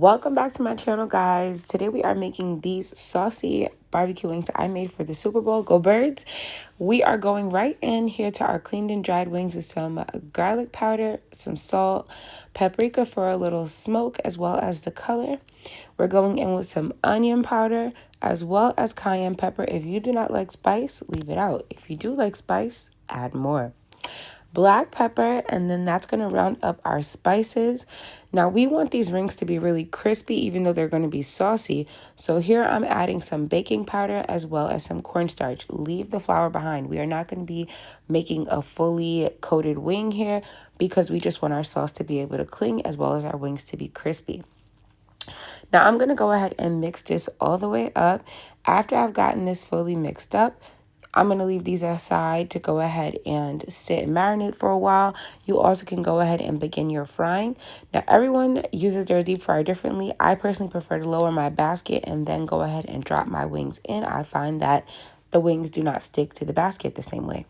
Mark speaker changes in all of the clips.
Speaker 1: Welcome back to my channel, guys. Today we are making these saucy barbecue wings I made for the Super Bowl. Go Birds. We are going right in here to our cleaned and dried wings with some garlic powder, some salt, paprika for a little smoke as well as the color. We're going in with some onion powder as well as cayenne pepper. If you do not like spice, leave it out. If you do like spice, add more. Black pepper, and then that's going to round up our spices. Now we want these rings to be really crispy even though they're going to be saucy. So here I'm adding some baking powder as well as some cornstarch. Leave the flour behind. We are not going to be making a fully coated wing here because we just want our sauce to be able to cling as well as our wings to be crispy. Now I'm going to go ahead and mix this all the way up. After I've gotten this fully mixed up, I'm going to leave these aside to go ahead and sit and marinate for a while. You also can go ahead and begin your frying. Now, everyone uses their deep fryer differently. I personally prefer to lower my basket and then go ahead and drop my wings in. I find that the wings do not stick to the basket the same way.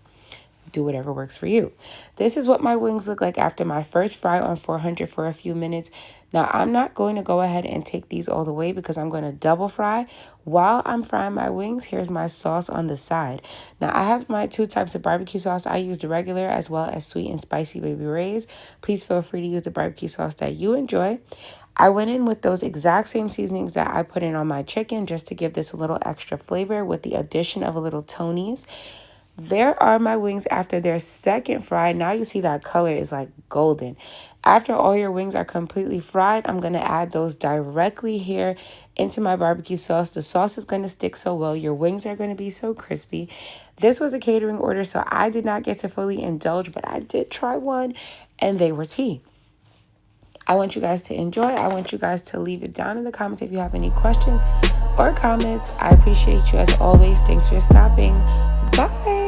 Speaker 1: Do whatever works for you. This is what my wings look like after my first fry on 400 for a few minutes. Now, I'm not going to go ahead and take these all the way because I'm going to double fry. While I'm frying my wings, here's my sauce on the side. Now, I have my two types of barbecue sauce. I use the regular as well as sweet and spicy Baby Ray's. Please feel free to use the barbecue sauce that you enjoy. I went in with those exact same seasonings that I put in on my chicken just to give this a little extra flavor with the addition of a little Tony's. There are my wings after their second fry. Now you see that color is like golden. After all your wings are completely fried, I'm going to add those directly here into my barbecue sauce. The sauce is going to stick so well. Your wings are going to be so crispy. This was a catering order, so I did not get to fully indulge, but I did try one and they were tea. I want you guys to enjoy. I want you guys to leave it down in the comments if you have any questions or comments. I appreciate you as always. Thanks for stopping. Bye.